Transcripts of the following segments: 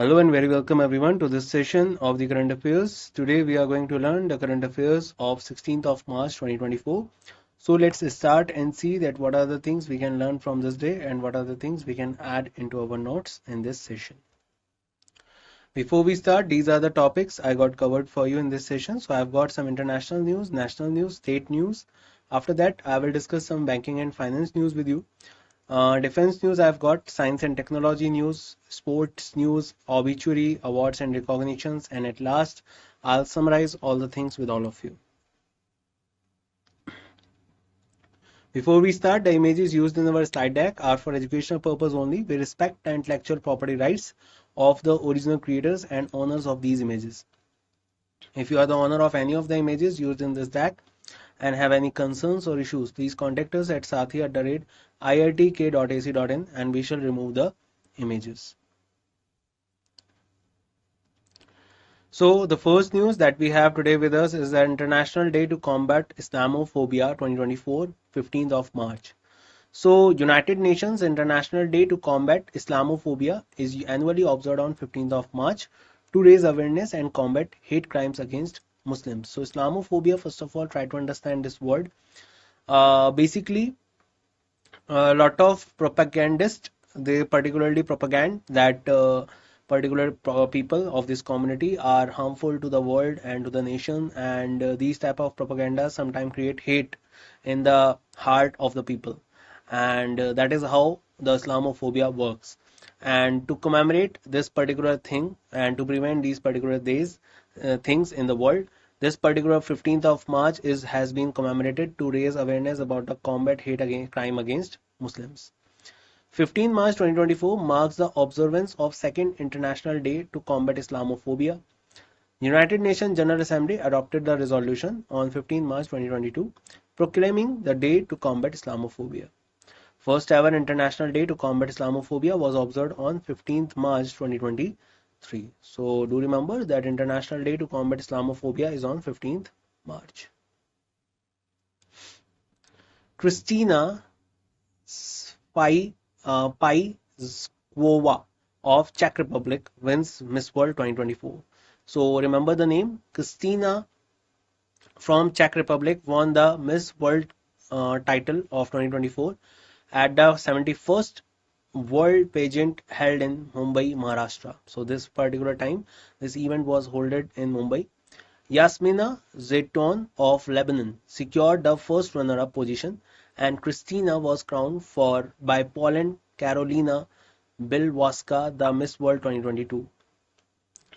Hello and very welcome everyone to this session of the current affairs. Today we are going to learn the current affairs of 16th of March 2024. So let's start and see that what are the things we can learn from this day and what are the things we can add into our notes in this session. Before we start, these are the topics I got covered for you in this session. So I've got some international news, national news, state news. After that, I will discuss some banking and finance news with you. Defense news, I've got science and technology news, sports news, obituary, awards and recognitions, and at last, I'll summarize all the things with all of you. Before we start, the images used in our slide deck are for educational purpose only. We respect the intellectual property rights of the original creators and owners of these images. If you are the owner of any of the images used in this deck and have any concerns or issues, please contact us at sathi@iitk.ac.in and we shall remove the images. So the first news that we have today with us is the International Day to Combat Islamophobia 2024, 15th of March. So United Nations International Day to Combat Islamophobia is annually observed on 15th of March to raise awareness and combat hate crimes against Muslims. So Islamophobia, first of all, try to understand this word. Basically, a lot of propagandists, they particularly propaganda that particular people of this community are harmful to the world and to the nation, and these type of propaganda sometimes create hate in the heart of the people, and that is how the Islamophobia works. And to commemorate this particular thing and to prevent these particular days things in the world, this particular 15th of March has been commemorated to raise awareness about the combat hate against crime against Muslims. 15 March 2024 marks the observance of Second International Day to Combat Islamophobia. United Nations General Assembly adopted the resolution on 15 March 2022 proclaiming the day to combat Islamophobia. First ever International Day to Combat Islamophobia was observed on 15th March 2023. So do remember that International Day to Combat Islamophobia is on 15th March. Kristina Pajskova of Czech Republic wins Miss World 2024. So remember the name, Kristina from Czech Republic won the Miss World title of 2024 at the 71st World Pageant held in Mumbai, Maharashtra. So this particular time, this event was held in Mumbai. Yasmina Zeytoun of Lebanon secured the first runner-up position, and Christina was crowned by Poland Karolina Bilwaska the Miss World 2022.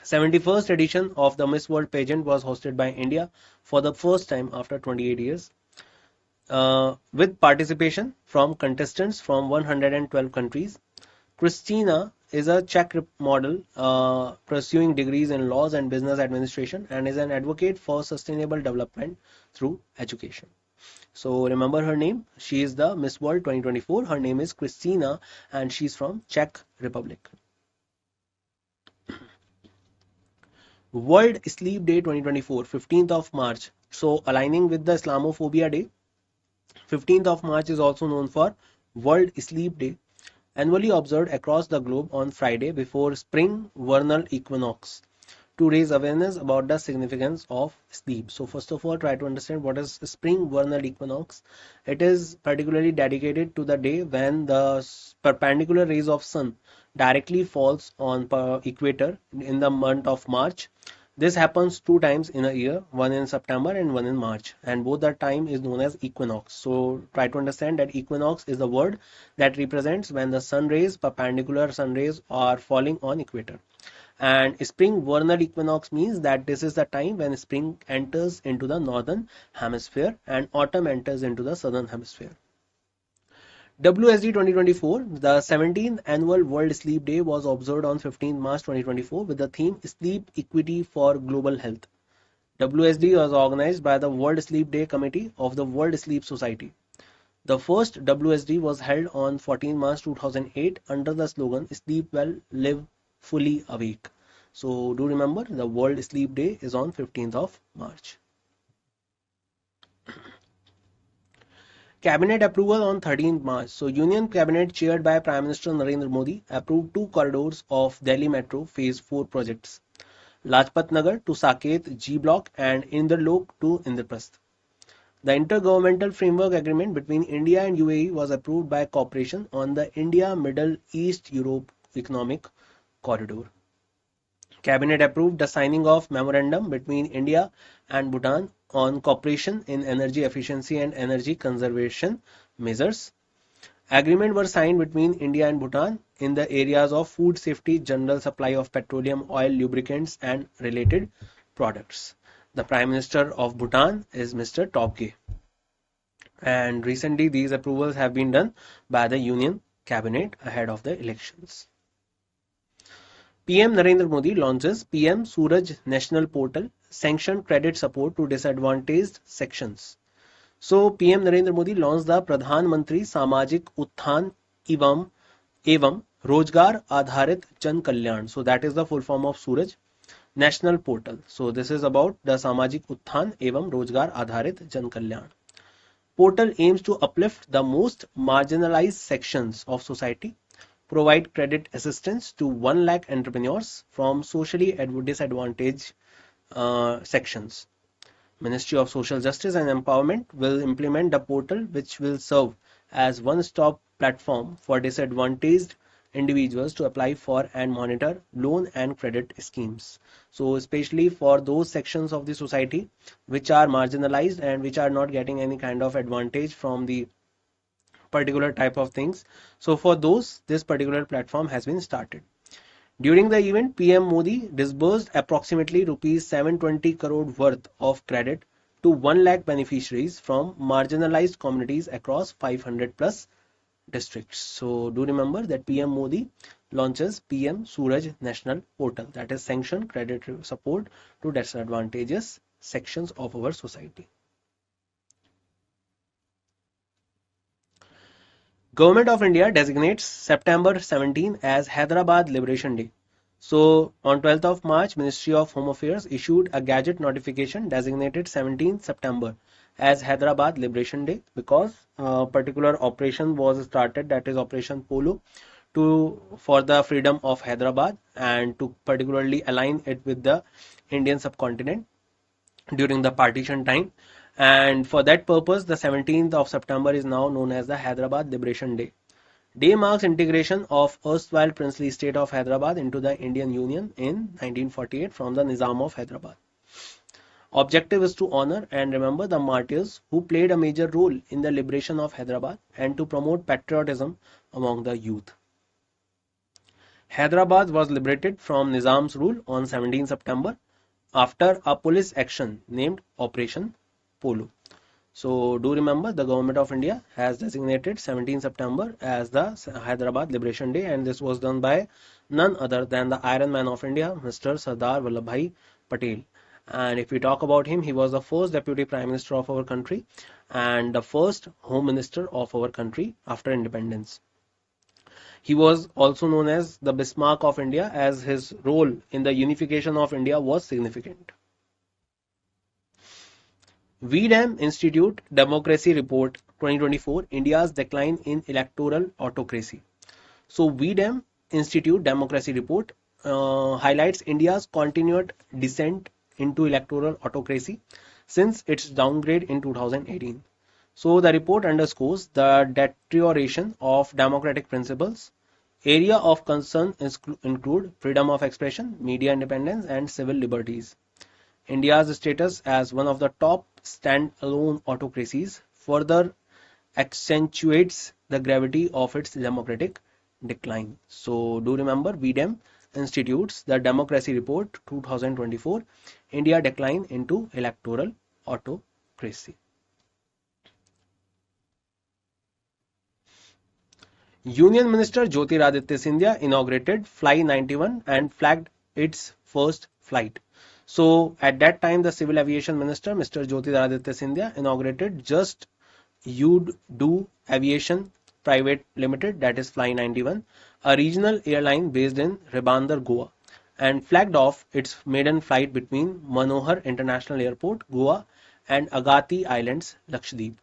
71st edition of the Miss World pageant was hosted by India for the first time after 28 years. With participation from contestants from 112 countries. Christina is a Czech model pursuing degrees in laws and business administration and is an advocate for sustainable development through education. So remember her name. She is the Miss World 2024. Her name is Christina and she's from Czech Republic. World Sleep Day 2024, 15th of March. So aligning with the Islamophobia Day, 15th of March is also known for World Sleep Day, annually observed across the globe on Friday before spring vernal equinox to raise awareness about the significance of sleep. So first of all, try to understand what is spring vernal equinox. It is particularly dedicated to the day when the perpendicular rays of sun directly falls on equator in the month of March. This happens two times in a year, one in September and one in March, and both that time is known as equinox. So try to understand that equinox is the word that represents when the sun rays, perpendicular sun rays, are falling on equator. And spring vernal equinox means that this is the time when spring enters into the northern hemisphere and autumn enters into the southern hemisphere. WSD 2024, the 17th annual World Sleep Day was observed on 15 March 2024 with the theme Sleep Equity for Global Health. WSD was organized by the World Sleep Day Committee of the World Sleep Society. The first WSD was held on 14 March 2008 under the slogan Sleep Well, Live Fully Awake. So do remember the World Sleep Day is on 15th of March. Cabinet approval on 13th March. So Union Cabinet chaired by Prime Minister Narendra Modi approved two corridors of Delhi Metro Phase 4 projects. Lajpat Nagar to Saket G Block and Inderlok to Indraprasth. The Intergovernmental Framework Agreement between India and UAE was approved by cooperation on the India-Middle East-Europe Economic Corridor. Cabinet approved the signing of memorandum between India and Bhutan on cooperation in energy efficiency and energy conservation measures. Agreements were signed between India and Bhutan in the areas of food safety, general supply of petroleum, oil, lubricants and related products. The Prime Minister of Bhutan is Mr. Tobgay. And recently these approvals have been done by the Union Cabinet ahead of the elections. PM Narendra Modi launches PM Suraj National Portal, sanctioned credit support to disadvantaged sections. So PM Narendra Modi launched the Pradhan Mantri Samajik Utthan Evam Rozgar Adharit Jan Kalyan. So that is the full form of Suraj National Portal. So this is about the Samajik Utthan Evam Rozgar Adharit Jan Kalyan. Portal aims to uplift the most marginalized sections of society, provide credit assistance to 1 lakh entrepreneurs from socially disadvantaged sections. Ministry of Social Justice and Empowerment will implement the portal, which will serve as one-stop platform for disadvantaged individuals to apply for and monitor loan and credit schemes. So especially for those sections of the society which are marginalized and which are not getting any kind of advantage from the particular type of things. So for those, this particular platform has been started. During the event, PM Modi disbursed approximately rupees 720 crore worth of credit to 1 lakh beneficiaries from marginalized communities across 500 plus districts. So do remember that PM Modi launches PM Suraj National Portal, that is sanctioned credit support to disadvantageous sections of our society. Government of India designates September 17 as Hyderabad Liberation Day. So on 12th of March, Ministry of Home Affairs issued a gazette notification designated 17th September as Hyderabad Liberation Day because a particular operation was started, that is Operation Polo, for the freedom of Hyderabad and to particularly align it with the Indian subcontinent during the partition time. And for that purpose, the 17th of September is now known as the Hyderabad Liberation Day. Day marks integration of erstwhile princely state of Hyderabad into the Indian Union in 1948 from the Nizam of Hyderabad. Objective is to honor and remember the martyrs who played a major role in the liberation of Hyderabad and to promote patriotism among the youth. Hyderabad was liberated from Nizam's rule on 17 September after a police action named Operation Polo. So do remember the Government of India has designated 17 September as the Hyderabad Liberation Day, and this was done by none other than the Iron Man of India, Mr. Sardar Vallabhbhai Patel. And if we talk about him, he was the first Deputy Prime Minister of our country and the first Home Minister of our country after independence. He was also known as the Bismarck of India as his role in the unification of India was significant. VDEM Institute Democracy Report 2024, India's Decline in Electoral Autocracy. So VDEM Institute Democracy Report highlights India's continued descent into electoral autocracy since its downgrade in 2018. So the report underscores the deterioration of democratic principles. Area of concern include freedom of expression, media independence, and civil liberties. India's status as one of the top standalone autocracies further accentuates the gravity of its democratic decline. So do remember VDEM Institute's the Democracy Report 2024, India Decline into Electoral Autocracy. Union Minister Jyotiraditya Scindia inaugurated Fly 91 and flagged its first flight. So at that time, the Civil Aviation Minister, Mr. Jyotiraditya Scindia, inaugurated Just You Do Aviation Private Limited, that is Fly 91, a regional airline based in Ribandar, Goa, and flagged off its maiden flight between Manohar International Airport, Goa, and Agatti Islands, Lakshadweep.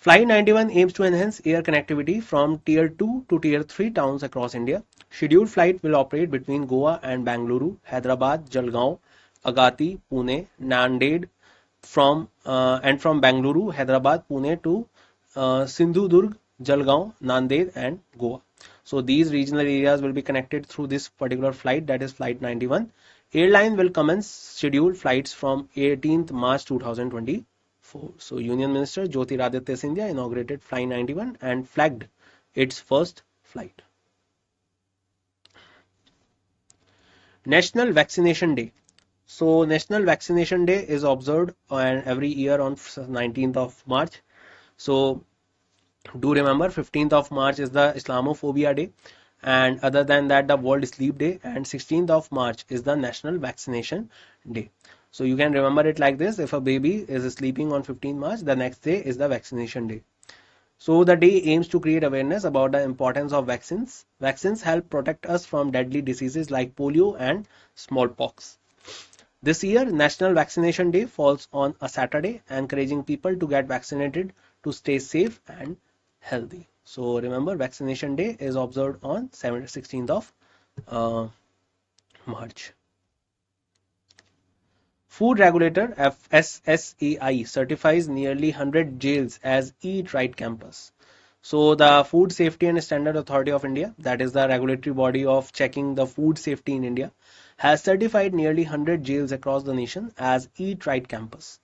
Flight 91 aims to enhance air connectivity from Tier 2 to Tier 3 towns across India. Scheduled flight will operate between Goa and Bangalore, Hyderabad, Jalgaon, Agati, Pune, Nanded, from Bangalore, Hyderabad, Pune to Sindhudurg, Jalgaon, Nanded, and Goa. So these regional areas will be connected through this particular flight, that is Flight 91. Airline will commence scheduled flights from 18th March 2024. So Union Minister Jyotiraditya Scindia inaugurated Flight 91 and flagged its first flight. National Vaccination Day. So National Vaccination Day is observed on every year on 19th of March. So do remember 15th of March is the Islamophobia Day, and other than that the World Sleep Day, and 16th of March is the National Vaccination Day. So you can remember it like this: if a baby is sleeping on 15th March, the next day is the vaccination day. So the day aims to create awareness about the importance of vaccines. Vaccines help protect us from deadly diseases like polio and smallpox. This year, National Vaccination Day falls on a Saturday, encouraging people to get vaccinated to stay safe and healthy. So remember, Vaccination Day is observed on 16th of uh, March. Food regulator FSSAI certifies nearly 100 jails as Eat Right campus. So the Food Safety and Standard Authority of India, that is the regulatory body of checking the food safety in India, has certified nearly 100 jails across the nation as Eat Right campus.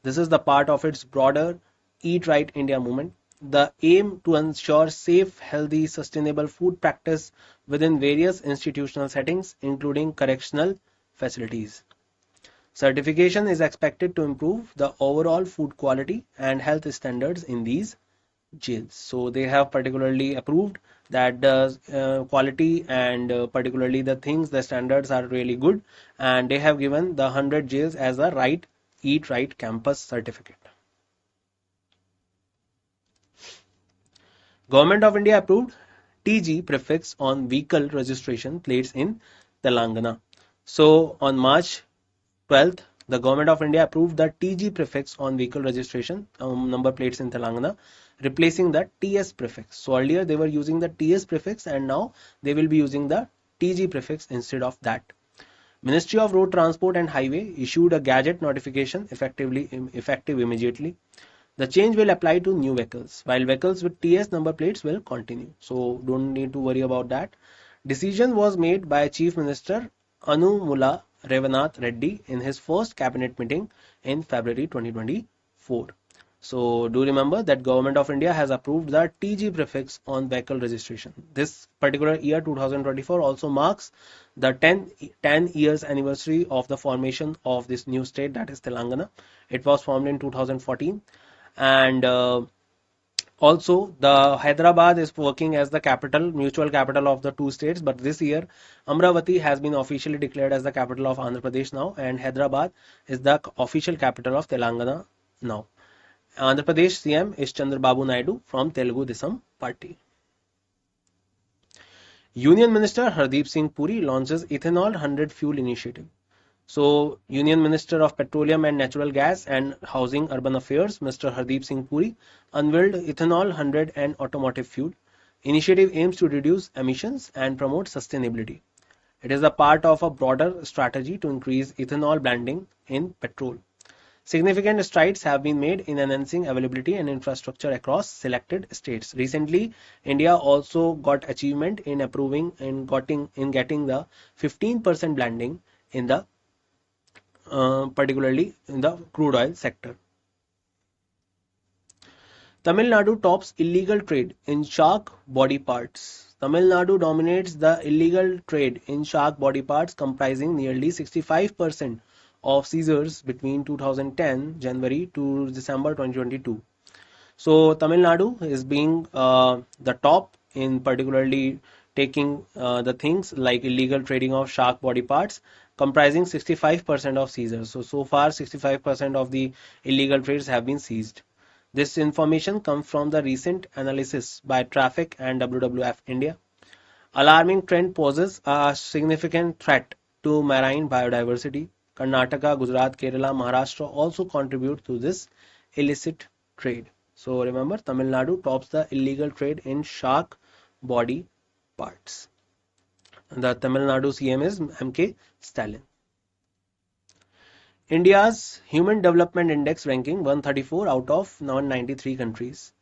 This is the part of its broader Eat Right India movement. The aim to ensure safe, healthy, sustainable food practice within various institutional settings, including correctional facilities. Certification is expected to improve the overall food quality and health standards in these jails. So they have particularly approved that the quality and particularly the things, the standards are really good, and they have given the 100 jails as a right Eat Right campus certificate. Government of India approved TG prefix on vehicle registration plates in Telangana. So on March 12th, the Government of India approved the TG prefix on vehicle registration number plates in Telangana, replacing the TS prefix. So earlier they were using the TS prefix, and now they will be using the TG prefix instead of that. Ministry of Road Transport and Highway issued a gadget notification effective immediately. The change will apply to new vehicles, while vehicles with TS number plates will continue. So don't need to worry about that. Decision was made by Chief Minister Anumula Revanath Reddy in his first cabinet meeting in February 2024. So do remember that Government of India has approved the TG prefix on vehicle registration. This particular year 2024 also marks the 10 years anniversary of the formation of this new state, that is Telangana. It was formed in 2014, and also the Hyderabad is working as the capital, mutual capital of the two states, but this year Amravati has been officially declared as the capital of Andhra Pradesh now, and Hyderabad is the official capital of Telangana now. Andhra Pradesh CM is Chandrababu Naidu from Telugu Desam Party. Union Minister Hardeep Singh Puri launches Ethanol 100 Fuel Initiative. So, Union Minister of Petroleum and Natural Gas and Housing Urban Affairs, Mr. Hardeep Singh Puri, unveiled Ethanol 100 and Automotive Fuel. Initiative aims to reduce emissions and promote sustainability. It is a part of a broader strategy to increase ethanol blending in petrol. Significant strides have been made in enhancing availability and infrastructure across selected states. Recently, India also got achievement in getting the 15% blending in the particularly in the crude oil sector. Tamil Nadu tops illegal trade in shark body parts. Tamil Nadu dominates the illegal trade in shark body parts, comprising nearly 65% of seizures between 2010 January to December 2022. So Tamil Nadu is being the top in particularly taking the things like illegal trading of shark body parts, comprising 65% of seizures. So far 65% of the illegal trades have been seized. This information comes from the recent analysis by Traffic and WWF India. Alarming trend poses a significant threat to marine biodiversity. Karnataka, Gujarat, Kerala, Maharashtra also contribute to this illicit trade. So remember, Tamil Nadu tops the illegal trade in shark body parts. The Tamil Nadu CM is MK Stalin. India's Human Development Index ranking 134 out of 193 countries.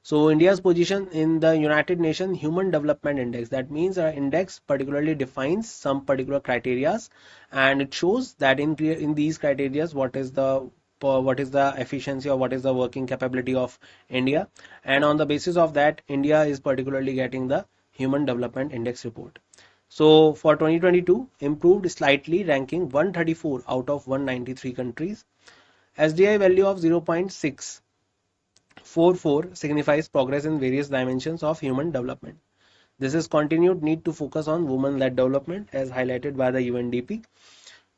So India's position in the United Nations Human Development Index, that means our index particularly defines some particular criterias, and it shows that in these criterias what is the efficiency or what is the working capability of India, and on the basis of that India is particularly getting the Human Development Index report. So for 2022 improved slightly, ranking 134 out of 193 countries. SDI value of 0.644 signifies progress in various dimensions of human development. This is continued need to focus on women-led development as highlighted by the UNDP.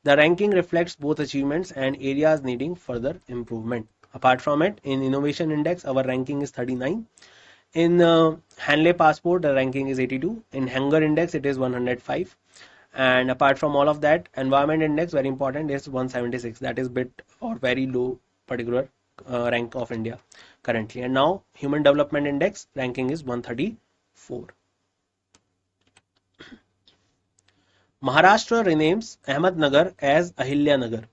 The ranking reflects both achievements and areas needing further improvement. Apart from it, in Innovation Index, our ranking is 39. In Hanley Passport, the ranking is 82. In Hunger Index, it is 105. And apart from all of that, Environment Index, very important, is 176. That is bit or very low particular rank of India currently. And now Human Development Index ranking is 134. Maharashtra renames Ahmednagar as Ahilya.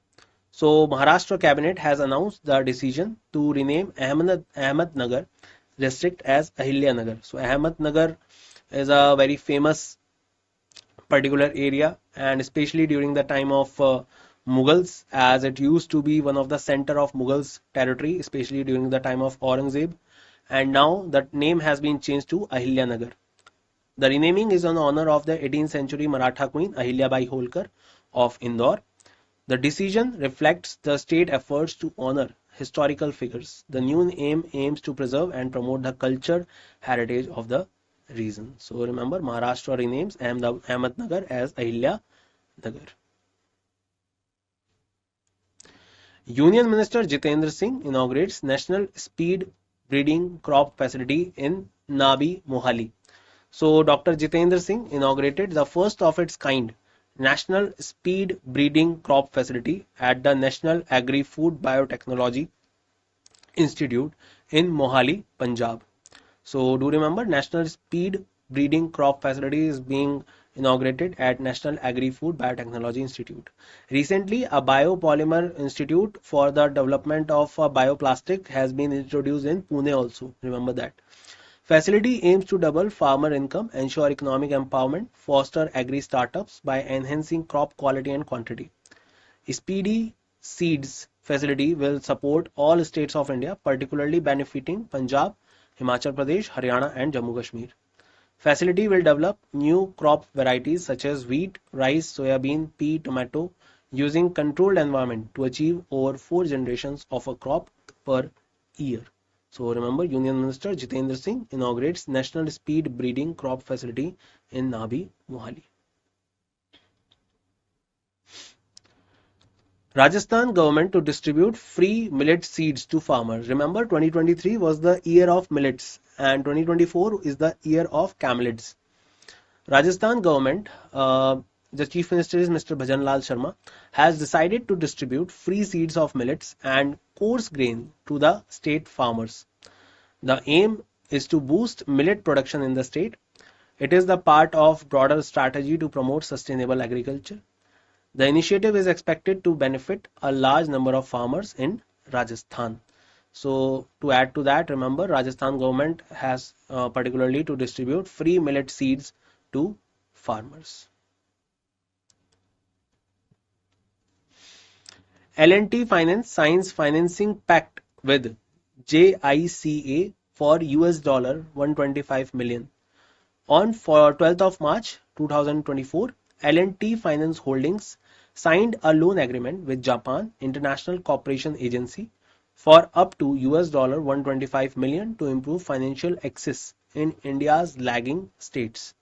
So Maharashtra cabinet has announced the decision to rename Ahmednagar district as Ahilya. So Ahmednagar is a very famous particular area, and especially during the time of Mughals, as it used to be one of the center of Mughals territory, especially during the time of Aurangzeb, and now that name has been changed to Ahilya. The renaming is in honor of the 18th century Maratha queen Ahilya Bai Holkar of Indore. The decision reflects the state efforts to honor historical figures. The new name aims to preserve and promote the culture heritage of the region. So remember, Maharashtra renames Ahmednagar as Ahilya Nagar. Union Minister Jitendra Singh inaugurates National Speed Breeding Crop Facility in Nabi, Mohali. So Dr. Jitendra Singh inaugurated the first of its kind National Speed Breeding Crop Facility at the National Agri-Food Biotechnology Institute in Mohali, Punjab. So do remember, National Speed Breeding Crop Facility is being inaugurated at National Agri-Food Biotechnology Institute. Recently, a biopolymer institute for the development of bioplastic has been introduced in Pune also. Remember that. Facility aims to double farmer income, ensure economic empowerment, foster agri startups by enhancing crop quality and quantity. Speedy Seeds facility will support all states of India, particularly benefiting Punjab, Himachal Pradesh, Haryana and Jammu Kashmir. Facility will develop new crop varieties such as wheat, rice, soybean, pea, tomato using controlled environment to achieve over 4 generations of a crop per year. So remember, Union Minister Jitendra Singh inaugurates National Speed Breeding Crop Facility in Nabi, Mohali. Rajasthan government to distribute free millet seeds to farmers. Remember, 2023 was the year of millets and 2024 is the year of camelids. Rajasthan government, the Chief Minister is Mr. Bhajan Lal Sharma, has decided to distribute free seeds of millets and coarse grain to the state farmers. The aim is to boost millet production in the state. It is the part of broader strategy to promote sustainable agriculture. The initiative is expected to benefit a large number of farmers in Rajasthan. So to add to that, remember, Rajasthan government has particularly to distribute free millet seeds to farmers. L&T Finance signs financing pact with JICA for US $125 million. On 12th of March 2024, L&T Finance Holdings signed a loan agreement with Japan International Cooperation Agency for up to US $125 million to improve financial access in India's lagging states.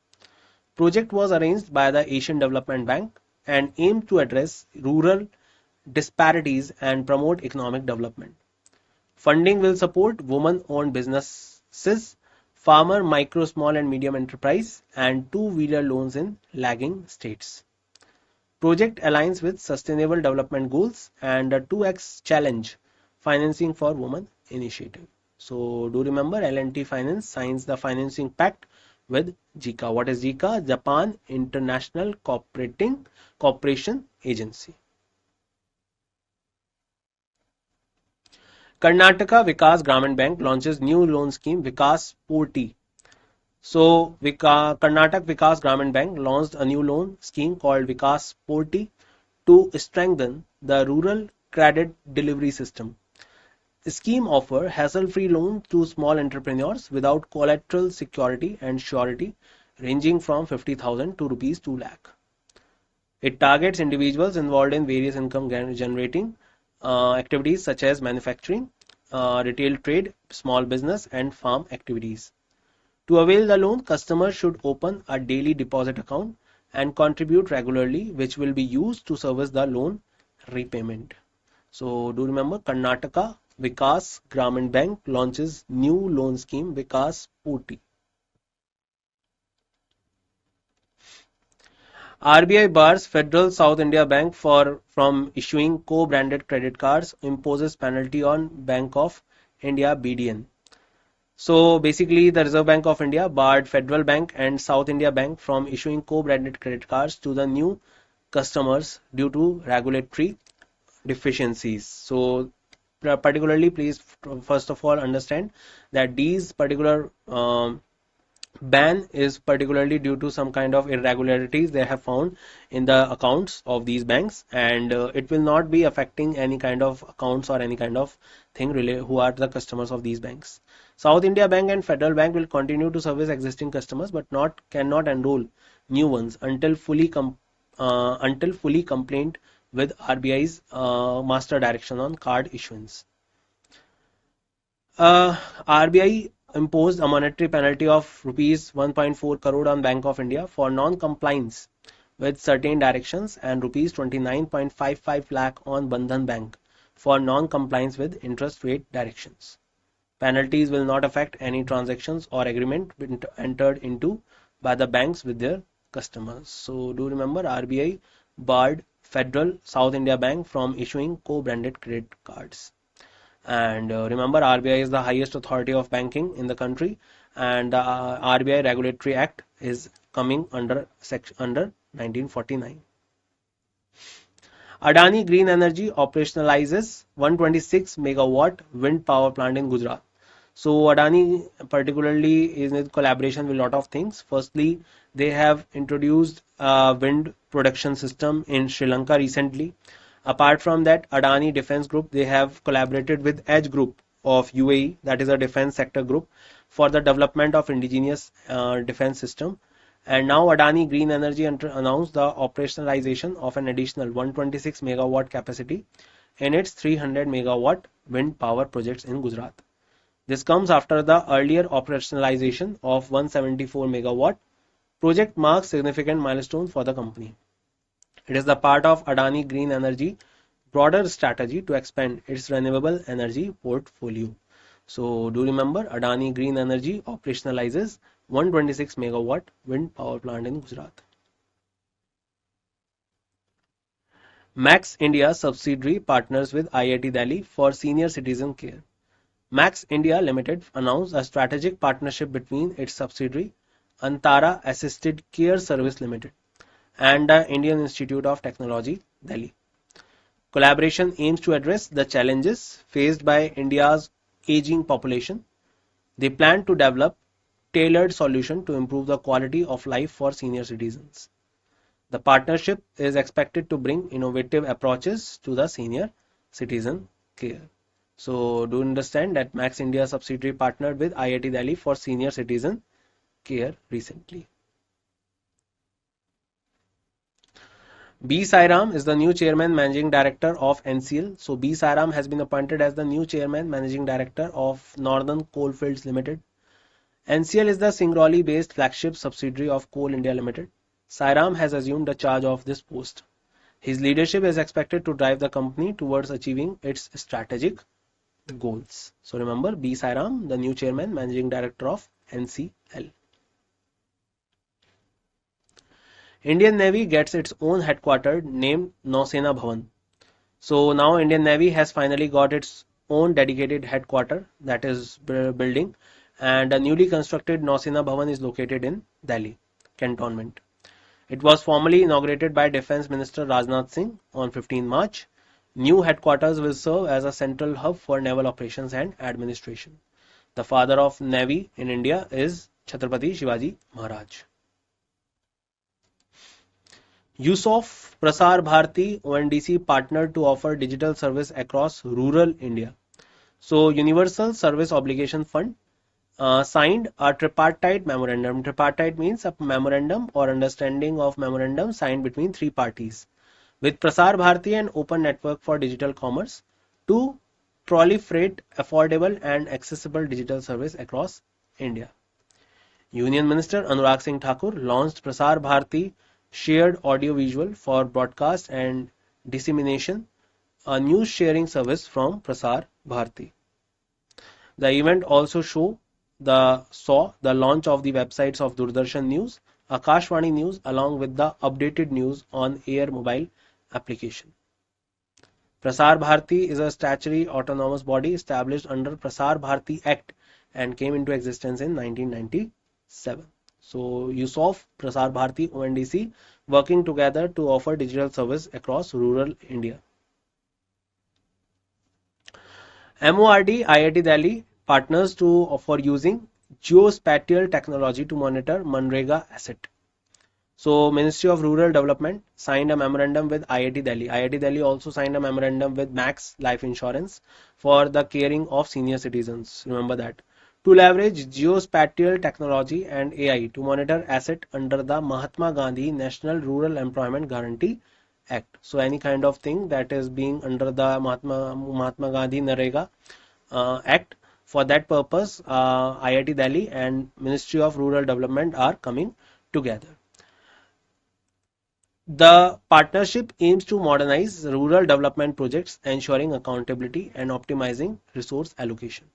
Project was arranged by the Asian Development Bank and aimed to address rural disparities and promote economic development. Funding will support women-owned businesses, farmer, micro, small and medium enterprise, and two-wheeler loans in lagging states. Project aligns with Sustainable Development Goals and the 2X Challenge Financing for Women initiative. So do remember L&T Finance signs the financing pact with JICA. What is JICA? Japan International Cooperation Agency. Karnataka Vikas Gramin Bank launches new loan scheme Vikas Porti. So Karnataka Vikas Gramin Bank launched a new loan scheme called Vikas Porti to strengthen the rural credit delivery system. The scheme offers hassle-free loans to small entrepreneurs without collateral security and surety ranging from 50,000 to rupees 2 lakh. It targets individuals involved in various income generating activities such as manufacturing, retail trade, small business, and farm activities. To avail the loan, customers should open a daily deposit account and contribute regularly, which will be used to service the loan repayment. So do remember Karnataka Vikas Gramin Bank launches new loan scheme Vikas Poti. RBI bars Federal South India Bank from issuing co-branded credit cards, imposes penalty on Bank of India BDN. So basically, the Reserve Bank of India barred Federal Bank and South India Bank from issuing co-branded credit cards to the new customers due to regulatory deficiencies. So particularly, please first of all understand that these particular ban is particularly due to some kind of irregularities they have found in the accounts of these banks, and it will not be affecting any kind of accounts or any kind of thing who are the customers of these banks. South India Bank and Federal Bank will continue to service existing customers but cannot enroll new ones until fully compliant with RBI's master direction on card issuance. RBI imposed a monetary penalty of rupees 1.4 crore on Bank of India for non-compliance with certain directions and rupees 29.55 lakh on Bandhan Bank for non-compliance with interest rate directions. Penalties will not affect any transactions or agreement entered into by the banks with their customers. So do remember RBI barred Federal South India Bank from issuing co-branded credit cards. And remember, RBI is the highest authority of banking in the country, and the RBI Regulatory Act is coming under 1949. Adani Green Energy operationalizes 126 megawatt wind power plant in Gujarat. So Adani particularly is in collaboration with a lot of things. Firstly, they have introduced a wind production system in Sri Lanka recently. Apart from that, Adani Defense Group, they have collaborated with Edge Group of UAE, that is a defense sector group, for the development of indigenous defense system. And now Adani Green Energy announced the operationalization of an additional 126 megawatt capacity in its 300 megawatt wind power projects in Gujarat. This comes after the earlier operationalization of 174 megawatt project, marks significant milestone for the company. It is the part of Adani Green Energy broader strategy to expand its renewable energy portfolio. So do remember Adani Green Energy operationalizes 126 megawatt wind power plant in Gujarat. Max India subsidiary partners with IIT Delhi for senior citizen care. Max India Limited announced a strategic partnership between its subsidiary Antara Assisted Care Service Limited and the Indian Institute of Technology, Delhi. Collaboration aims to address the challenges faced by India's aging population. They plan to develop tailored solutions to improve the quality of life for senior citizens. The partnership is expected to bring innovative approaches to the senior citizen care. So do understand that Max India subsidiary partnered with IIT Delhi for senior citizen care recently. B. Sairam is the new chairman managing director of NCL. So B. Sairam has been appointed as the new chairman managing director of Northern Coalfields Limited. NCL is the Singrauli based flagship subsidiary of Coal India Limited. Sairam has assumed the charge of this post. His leadership is expected to drive the company towards achieving its strategic goals. So remember B. Sairam, the new chairman managing director of NCL. Indian Navy gets its own headquarters named Nausena Bhavan. So now Indian Navy has finally got its own dedicated headquarters, that is building, and a newly constructed Nausena Bhavan is located in Delhi cantonment. It was formally inaugurated by Defence Minister Rajnath Singh on 15 March. New headquarters will serve as a central hub for naval operations and administration. The father of Navy in India is Chhatrapati Shivaji Maharaj. Use of Prasar Bharati ONDC partnered to offer digital service across rural India. So, Universal Service Obligation Fund signed a tripartite memorandum. Tripartite means a memorandum or understanding of memorandum signed between three parties with Prasar Bharati and Open Network for Digital Commerce to proliferate affordable and accessible digital service across India. Union Minister Anurag Singh Thakur launched Prasar Bharati Shared Audiovisual for Broadcast and Dissemination, a news sharing service from Prasar Bharati. The event also saw the launch of the websites of Doordarshan News, Akashvani News along with the updated news on air mobile application. Prasar Bharati is a statutory autonomous body established under Prasar Bharati Act and came into existence in 1997. So, use of Prasar Bharati ONDC working together to offer digital service across rural India. MORD IIT Delhi partners for using geospatial technology to monitor Manrega asset. So, Ministry of Rural Development signed a memorandum with IIT Delhi. IIT Delhi also signed a memorandum with Max Life Insurance for the caring of senior citizens. Remember that. To leverage geospatial technology and AI to monitor asset under the Mahatma Gandhi National Rural Employment Guarantee Act. So, any kind of thing that is being under the Mahatma Gandhi Narega Act. For that purpose, IIT Delhi and Ministry of Rural Development are coming together. The partnership aims to modernize rural development projects, ensuring accountability and optimizing resource allocation.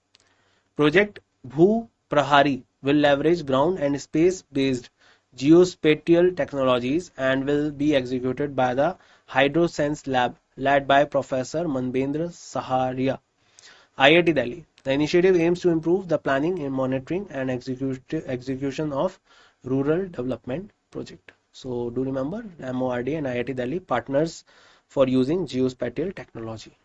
Project Bhu Prahari will leverage ground and space-based geospatial technologies and will be executed by the HydroSense Lab led by Professor Manbendra Saharia, IIT Delhi. The initiative aims to improve the planning and monitoring and execution of rural development project. So do remember MORD and IIT Delhi partners for using geospatial technology.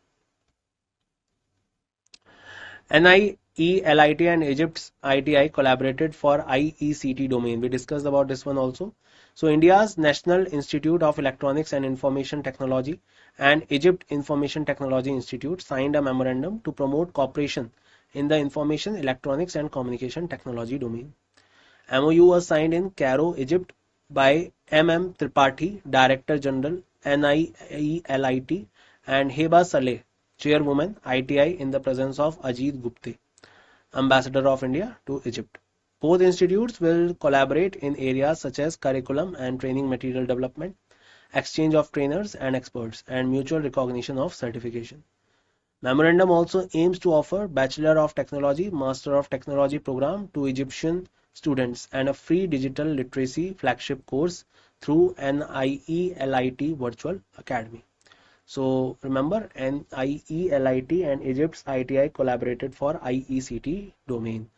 NIELIT and Egypt's ITI collaborated for IECT domain. We discussed about this one also. So India's National Institute of Electronics and Information Technology and Egypt Information Technology Institute signed a memorandum to promote cooperation in the information, electronics and communication technology domain. MOU was signed in Cairo, Egypt by MM Tripathi, Director General NIELIT, and Heba Saleh, Chairwoman ITI, in the presence of Ajit Gupte, Ambassador of India to Egypt. Both institutes will collaborate in areas such as curriculum and training material development, exchange of trainers and experts, and mutual recognition of certification. Memorandum also aims to offer Bachelor of Technology, Master of Technology program to Egyptian students and a free digital literacy flagship course through NIELIT Virtual Academy. So remember, NIELIT and Egypt's ITI collaborated for IECT domain.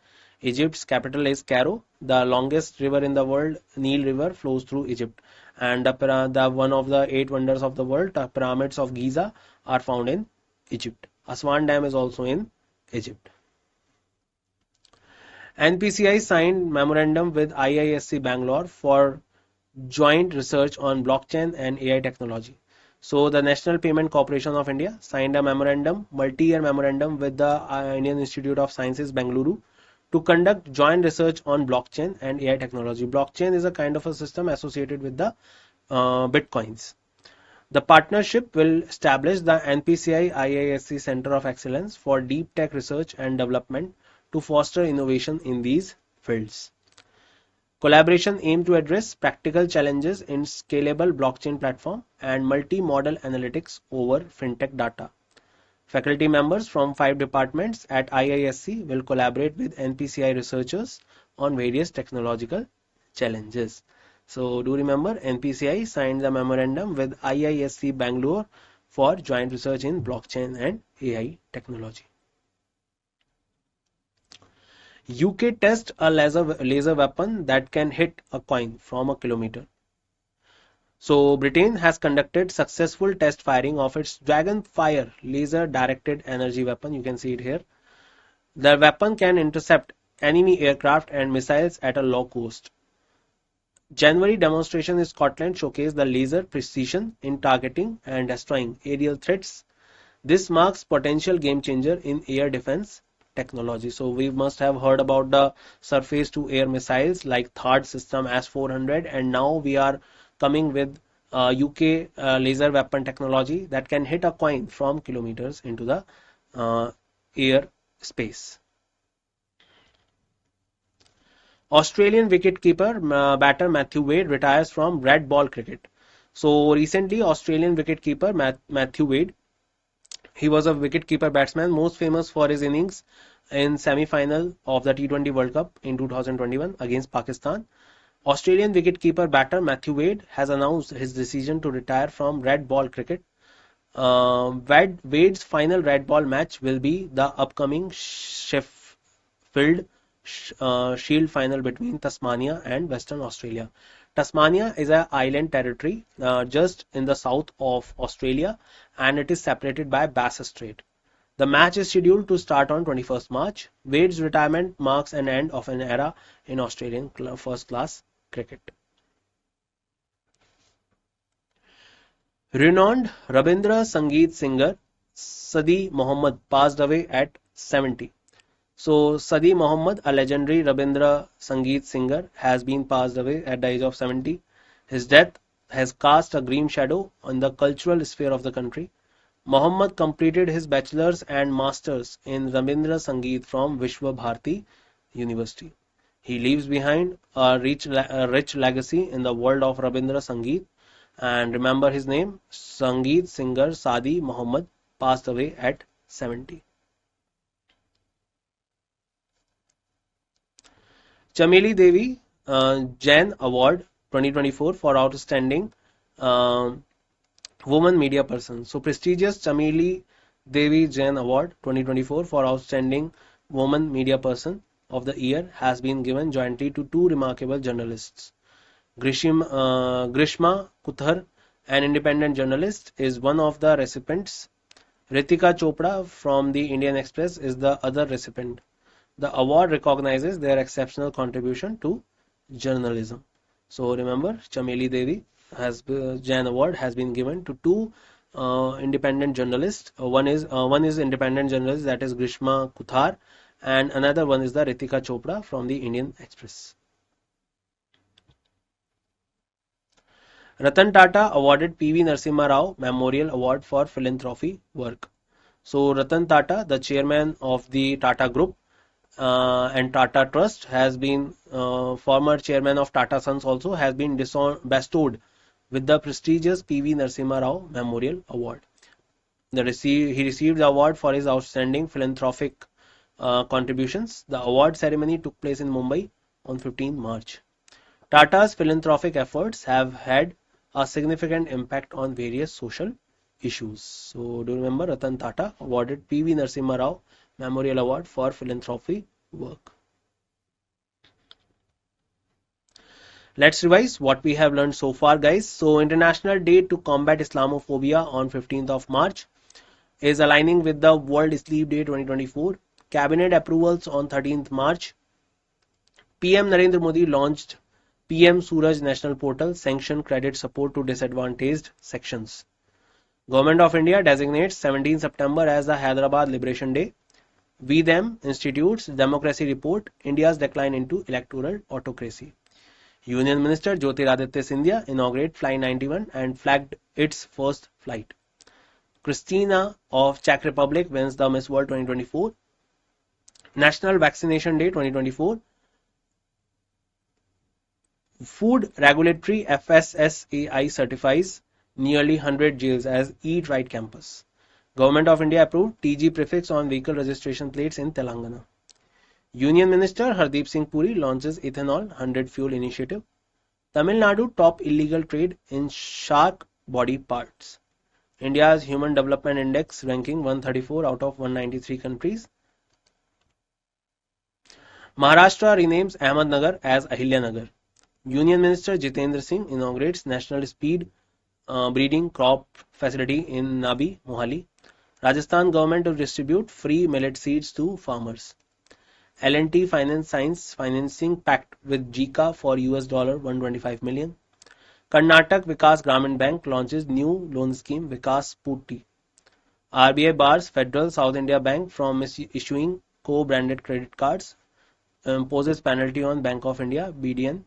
Egypt's capital is Cairo. The longest river in the world, Nile River, flows through Egypt. And the one of the 8 wonders of the world, the pyramids of Giza, are found in Egypt. Aswan Dam is also in Egypt. NPCI signed memorandum with IISc Bangalore for joint research on blockchain and AI technology. So the National Payment Corporation of India signed a memorandum, multi-year memorandum with the Indian Institute of Sciences, Bengaluru, to conduct joint research on blockchain and AI technology. Blockchain is a kind of a system associated with the bitcoins. The partnership will establish the NPCI IISc Center of Excellence for Deep Tech Research and Development to foster innovation in these fields. Collaboration aimed to address practical challenges in scalable blockchain platform and multi-model analytics over fintech data. Faculty members from 5 departments at IISc will collaborate with NPCI researchers on various technological challenges. So do remember, NPCI signed the memorandum with IISc Bangalore for joint research in blockchain and AI technology. UK tests a laser weapon that can hit a coin from a kilometer. So Britain has conducted successful test firing of its Dragonfire laser directed energy weapon. You can see it here. The weapon can intercept enemy aircraft and missiles at a low cost. January demonstration in Scotland showcased the laser precision in targeting and destroying aerial threats. This marks potential game changer in air defense technology. So we must have heard about the surface to air missiles like THAAD system S-400, and now we are coming with UK laser weapon technology that can hit a coin from kilometers into the air space. Australian wicketkeeper batter Matthew Wade retires from red ball cricket. So recently, Australian wicketkeeper Matthew Wade, he was a wicket-keeper batsman, most famous for his innings in semi-final of the T20 World Cup in 2021 against Pakistan. Australian wicket-keeper batter Matthew Wade has announced his decision to retire from red ball cricket. Wade's final red ball match will be the upcoming Sheffield Shield final between Tasmania and Western Australia. Tasmania is an island territory just in the south of Australia, and it is separated by Bass Strait. The match is scheduled to start on 21st March. Wade's retirement marks an end of an era in Australian first-class cricket. Renowned Rabindra Sangeet singer Sadi Mohammed passed away at 70. So Sadi Mohammed, a legendary Rabindra Sangeet singer, has been passed away at the age of 70. His death has cast a grim shadow on the cultural sphere of the country. Mohammed completed his bachelor's and master's in Rabindra Sangeet from Vishwa Bharati University. He leaves behind a rich legacy in the world of Rabindra Sangeet. And remember his name, Sangeet singer Sadi Mohammed passed away at 70. Chameli Devi Jain Award 2024 for Outstanding uh, Woman Media Person. So prestigious Chameli Devi Jain Award 2024 for Outstanding Woman Media Person of the Year has been given jointly to two remarkable journalists. Grishma Kuthar, an independent journalist, is one of the recipients. Ritika Chopra from the Indian Express is the other recipient. The award recognizes their exceptional contribution to journalism. So remember, Chameli Devi Jain Award has been given to two independent journalists. One is independent journalist, that is Grishma Kuthar, and another one is the Ritika Chopra from the Indian Express. Ratan Tata awarded PV Narasimha Rao Memorial Award for philanthropy work. So Ratan Tata, the chairman of the Tata Group and Tata Trust, has been former chairman of Tata Sons also, has been bestowed with the prestigious PV Narasimha Rao Memorial Award. He received the award for his outstanding philanthropic contributions. The award ceremony took place in Mumbai on 15 March. Tata's philanthropic efforts have had a significant impact on various social issues. So do remember, Ratan Tata awarded PV Narasimha Rao Memorial Award for philanthropy work. Let's revise what we have learned so far, guys. So International Day to Combat Islamophobia on 15th of March is aligning with the World Sleep Day 2024. Cabinet approvals on 13th March. PM Narendra Modi launched PM Suraj National Portal, sanction credit support to disadvantaged sections. Government of India designates 17 September as the Hyderabad Liberation Day. We Them Institute's Democracy Report, India's Decline into Electoral Autocracy. Union Minister Jyotiraditya Scindia inaugurated Flight 91 and flagged its first flight. Christina of Czech Republic wins the Miss World 2024. National Vaccination Day 2024. Food Regulatory FSSAI certifies nearly 100 jails as Eat Right campus. Government of India approved TG prefix on vehicle registration plates in Telangana. Union Minister Hardeep Singh Puri launches Ethanol 100 Fuel Initiative. Tamil Nadu top illegal trade in shark body parts. India's Human Development Index ranking 134 out of 193 countries. Maharashtra renames Ahmednagar as Ahilyanagar. Union Minister Jitendra Singh inaugurates National Speed Breeding Crop Facility in Nabi, Mohali. Rajasthan government to distribute free millet seeds to farmers. L&T Finance signs financing pact with JICA for US dollar 125 million. Karnataka Vikas Gramin Bank launches new loan scheme Vikas Spooty. RBI bars Federal South India Bank from issuing co-branded credit cards, imposes penalty on Bank of India (BDN).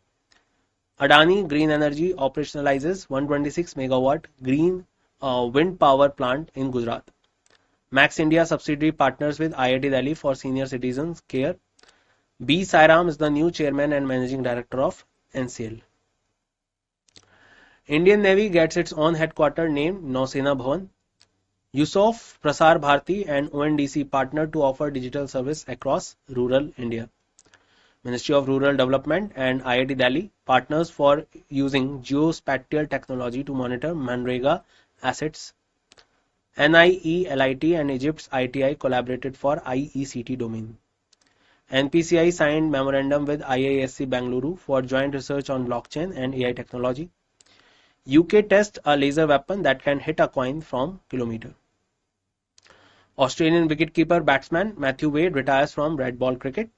Adani Green Energy operationalizes 126 megawatt green wind power plant in Gujarat. Max India subsidiary partners with IIT Delhi for senior citizens care. B. Sairam is the new chairman and managing director of NCL. Indian Navy gets its own headquarters named Nausena Bhavan. USOF, Prasar Bharati and ONDC partner to offer digital service across rural India. Ministry of Rural Development and IIT Delhi partners for using geospatial technology to monitor Manrega assets. NIE-LIT and Egypt's ITI collaborated for IECT domain. NPCI signed memorandum with IISc Bengaluru for joint research on blockchain and AI technology. UK tests a laser weapon that can hit a coin from kilometer. Australian wicketkeeper batsman Matthew Wade retires from red ball cricket.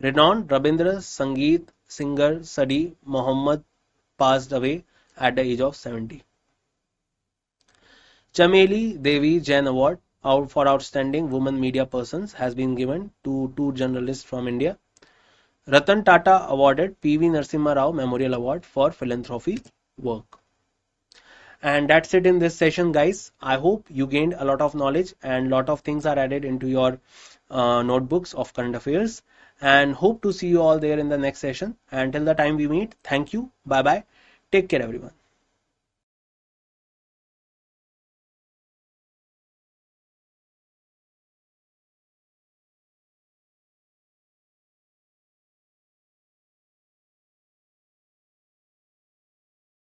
Renowned Rabindra Sangeet singer Sadi Mohammed passed away at the age of 70. Chameli Devi Jain Award for Outstanding Women Media Persons has been given to two journalists from India. Ratan Tata awarded P.V. Narasimha Rao Memorial Award for philanthropy work. And that's it in this session, guys. I hope you gained a lot of knowledge and lot of things are added into your notebooks of current affairs. And hope to see you all there in the next session. Until the time we meet, thank you. Bye bye. Take care, everyone.